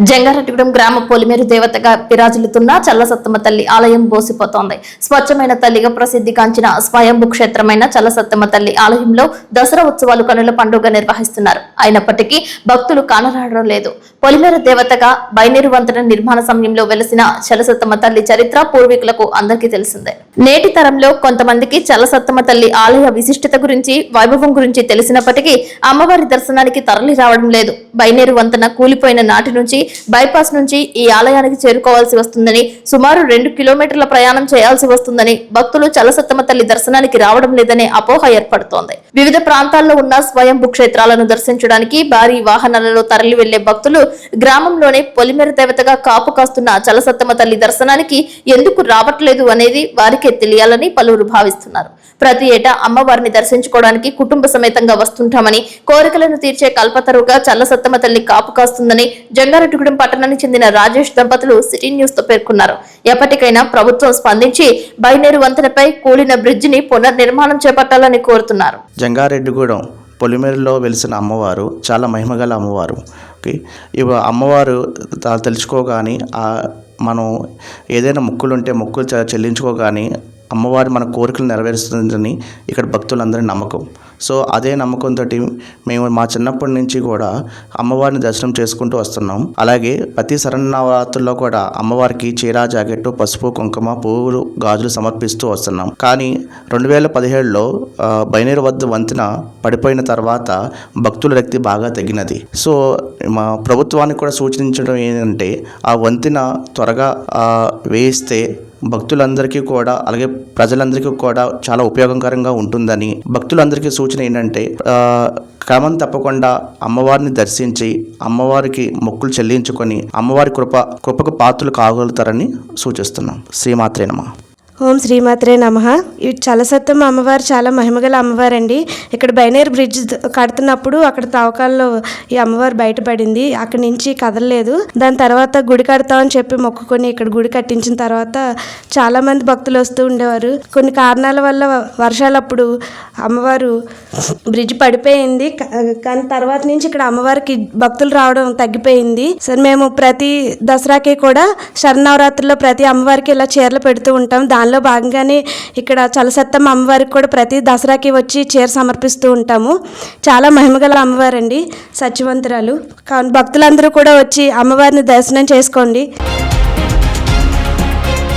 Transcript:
జంగారెడ్డిగూడెం గ్రామ పొలిమేరు దేవతగా విరాజిల్లుతున్న చల్లసత్తమ్మ తల్లి ఆలయం బోసిపోతోంది. స్వచ్ఛమైన తల్లిగా ప్రసిద్ధిగాంచిన స్వయంభూ క్షేత్రమైన చల్లసత్తమ్మ తల్లి ఆలయంలో దసరా ఉత్సవాలు కనుల పండుగ నిర్వహిస్తున్నారు. అయినప్పటికీ భక్తులు కానరాడడం లేదు. పొలిమేరు దేవతగా బైనేరు వంతెన నిర్మాణ సమయంలో వెలసిన చల్లసత్తమ్మ తల్లి చరిత్ర పూర్వీకులకు అందరికీ తెలిసిందే. నేటి తరంలో కొంతమందికి చల్లసత్తమ్మ తల్లి ఆలయ విశిష్టత గురించి, వైభవం గురించి తెలిసినప్పటికీ అమ్మవారి దర్శనానికి తరలి రావడం లేదు. బైనేరు వంతెన కూలిపోయిన నాటి నుంచి బైపాస్ నుంచి ఈ ఆలయానికి చేరుకోవాల్సి వస్తుందని, సుమారు 2 కిలోమీటర్ల ప్రయాణం చేయాల్సి వస్తుందని, భక్తులు చల్లసత్తమ్మ తల్లి దర్శనానికి రావడం లేదనే అపోహ ఏర్పడుతోంది. వివిధ ప్రాంతాల్లో ఉన్న స్వయంభూ క్షేత్రాలను దర్శించడానికి భారీ వాహనాలలో తరలి వెళ్లే భక్తులు గ్రామంలోనే పొలిమేర దేవతగా కాపు కాస్తున్న చల్లసత్తమ్మ తల్లి దర్శనానికి ఎందుకు రావట్లేదు అనేది వారికే తెలియాలని పలువురు భావిస్తున్నారు. ప్రతి ఏటా అమ్మవారిని దర్శించుకోవడానికి కుటుంబ సమేతంగా వస్తుంటామని, కోరికలను తీర్చే కల్పతరుగా చల్లసత్తమ్మ తల్లి కాపు కాస్తుందని జంగారెడ్డిగూడెం పట్టణానికి చెందిన రాజేష్ దంపతులు సిటీ న్యూస్ తో పేర్కొన్నారు. ఎప్పటికైనా ప్రభుత్వం స్పందించి బైనేరు వంతెనపై కూలిన బ్రిడ్జ్ ని పునర్నిర్మాణం చేపట్టాలని కోరుతున్నారు. జంగారెడ్డిగూడెం పొలిమేరులో వెలిసిన అమ్మవారు చాలా మహిమగల అమ్మవారు. అమ్మవారు తెలుసుకోగానే మనం ఏదైనా మొక్కులుంటే మొక్కులు చెల్లించుకోగానే అమ్మవారు మన కోరికలు నెరవేరుస్తుందని ఇక్కడ భక్తులందరి నమ్మకం. సో అదే నమ్మకంతో మేము మా చిన్నప్పటి నుంచి కూడా అమ్మవారిని దర్శనం చేసుకుంటూ వస్తున్నాం. అలాగే ప్రతి శరన్నవరాత్రుల్లో కూడా అమ్మవారికి చీర, జాకెట్టు, పసుపు, కుంకుమ, పువ్వులు, గాజులు సమర్పిస్తూ వస్తున్నాం. కానీ 2017లో బైనేరు వద్ద వంతెన పడిపోయిన తర్వాత భక్తుల రక్తి బాగా తగ్గినది. సో మా ప్రభుత్వానికి కూడా సూచించడం ఏంటంటే ఆ వంతెన త్వరగా వేయిస్తే భక్తులందరికీ కూడా, అలాగే ప్రజలందరికీ కూడా చాలా ఉపయోగకరంగా ఉంటుందని భక్తులందరికీ సూచన ఏంటంటే క్రమం తప్పకుండా అమ్మవారిని దర్శించి అమ్మవారికి మొక్కులు చెల్లించుకొని అమ్మవారి కృపకు పాత్రలు కాగలుగుతారని సూచిస్తున్నాం. శ్రీమాత్రే నమః. ఓం శ్రీమాత్రే నమః. ఈ చల్లసత్తమ్మ అమ్మవారు చాలా మహిమగల అమ్మవారండి. ఇక్కడ బైనేరు బ్రిడ్జ్ కడుతున్నప్పుడు అక్కడ తవ్వకాల్లో ఈ అమ్మవారు బయటపడింది. అక్కడి నుంచి కదలలేదు. దాని తర్వాత గుడి కడతామని చెప్పి మొక్కుకొని ఇక్కడ గుడి కట్టించిన తర్వాత చాలామంది భక్తులు వస్తూ ఉండేవారు. కొన్ని కారణాల వల్ల వర్షాలప్పుడు అమ్మవారు బ్రిడ్జ్ పడిపోయింది. కానీ తర్వాత నుంచి ఇక్కడ అమ్మవారికి భక్తులు రావడం తగ్గిపోయింది. సరే, మేము ప్రతి దసరాకి కూడా శరన్నవరాత్రుల్లో ప్రతి అమ్మవారికి ఇలా చీరలు పెడుతూ ఉంటాం. దానిలో భాగంగానే ఇక్కడ చల్లసత్తమ్మ అమ్మవారికి కూడా ప్రతి దసరాకి వచ్చి చీర సమర్పిస్తూ ఉంటాము. చాలా మహిమగల అమ్మవారండి, సత్యవంతురాలు. భక్తులందరూ కూడా వచ్చి అమ్మవారిని దర్శనం చేసుకోండి.